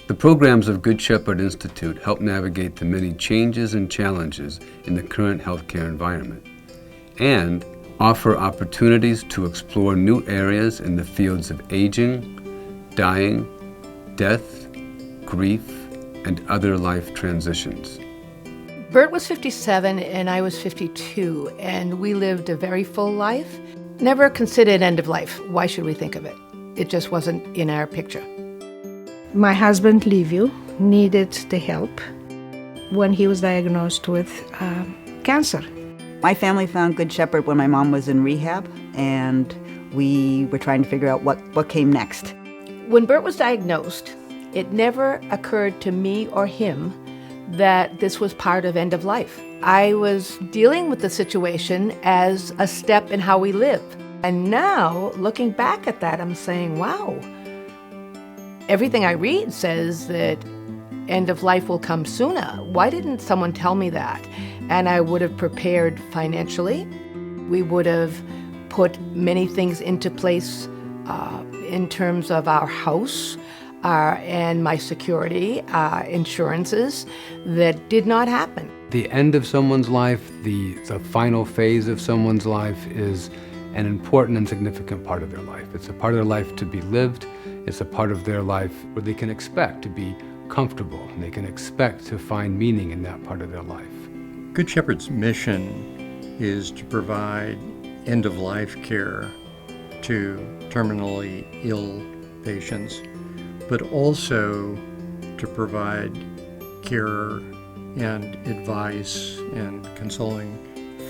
The programs of Good Shepherd Institute help navigate the many changes and challenges in the current healthcare environment and offer opportunities to explore new areas in the fields of aging, dying, death, grief, and other life transitions. Bert was 57 and I was 52, and we lived a very full life. Never considered end of life. Why should we think of it? It just wasn't in our picture. My husband, Livio, needed the help when he was diagnosed with cancer. My family found Good Shepherd when my mom was in rehab, and we were trying to figure out what came next. When Bert was diagnosed, it never occurred to me or him that this was part of end of life. I was dealing with the situation as a step in how we live. And now, looking back at that, I'm saying, wow, everything I read says that end of life will come sooner. Why didn't someone tell me that? And I would have prepared financially. We would have put many things into place in terms of our house and my security, insurances, that did not happen. The end of someone's life, the final phase of someone's life is an important and significant part of their life. It's a part of their life to be lived. It's a part of their life where they can expect to be comfortable, and they can expect to find meaning in that part of their life. Good Shepherd's mission is to provide end-of-life care to terminally ill patients, but also to provide care and advice and consoling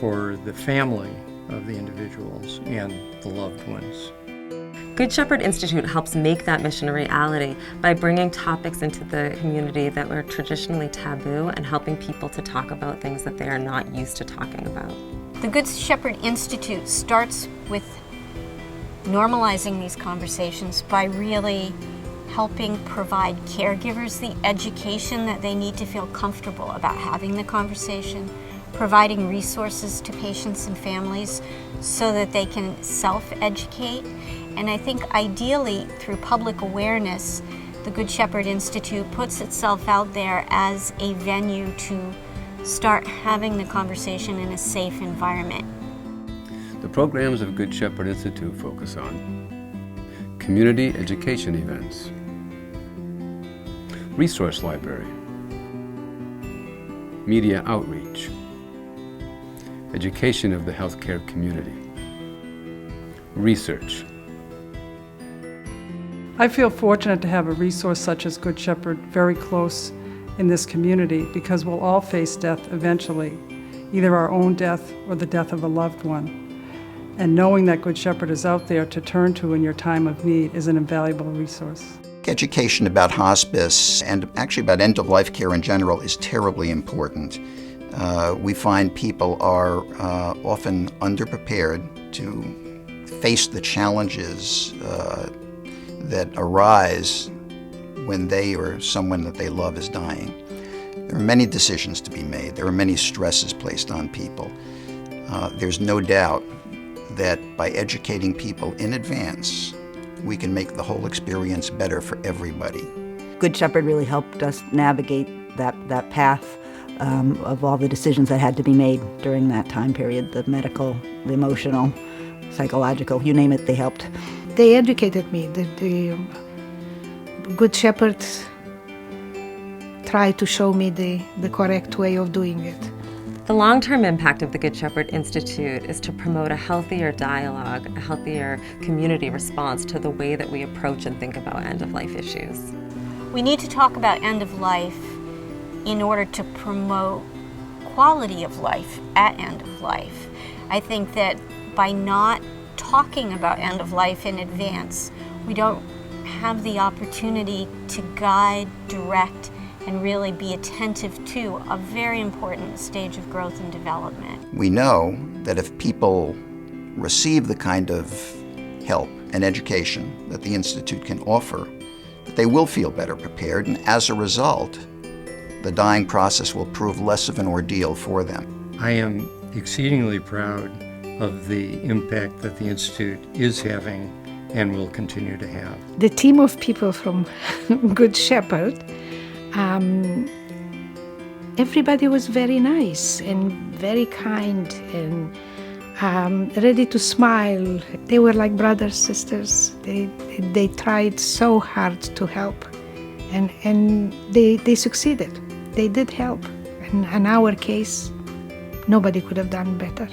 for the family of the individuals and the loved ones. Good Shepherd Institute helps make that mission a reality by bringing topics into the community that were traditionally taboo and helping people to talk about things that they are not used to talking about. The Good Shepherd Institute starts with normalizing these conversations by really helping provide caregivers the education that they need to feel comfortable about having the conversation, providing resources to patients and families so that they can self-educate. And I think ideally, through public awareness, the Good Shepherd Institute puts itself out there as a venue to start having the conversation in a safe environment. The programs of Good Shepherd Institute focus on community education events, resource library, media outreach, education of the healthcare community, research. I feel fortunate to have a resource such as Good Shepherd very close in this community because we'll all face death eventually, either our own death or the death of a loved one. And knowing that Good Shepherd is out there to turn to in your time of need is an invaluable resource. Education about hospice and actually about end-of-life care in general is terribly important. We find people are often underprepared to face the challenges that arise when they or someone that they love is dying. There are many decisions to be made. There are many stresses placed on people. There's no doubt that by educating people in advance, we can make the whole experience better for everybody. Good Shepherd really helped us navigate that path of all the decisions that had to be made during that time period, the medical, the emotional, psychological, you name it, they helped. They educated me. The Good Shepherd tried to show me the correct way of doing it. The long-term impact of the Good Shepherd Institute is to promote a healthier dialogue, a healthier community response to the way that we approach and think about end-of-life issues. We need to talk about end of life in order to promote quality of life at end of life. I think that by not talking about end of life in advance, we don't have the opportunity to guide, direct, and really be attentive to a very important stage of growth and development. We know that if people receive the kind of help and education that the Institute can offer, that they will feel better prepared, and as a result, the dying process will prove less of an ordeal for them. I am exceedingly proud of the impact that the Institute is having and will continue to have. The team of people from Good Shepherd, everybody was very nice and very kind and ready to smile. They were like brothers, sisters. They tried so hard to help, and they succeeded. They did help. And in our case, nobody could have done better.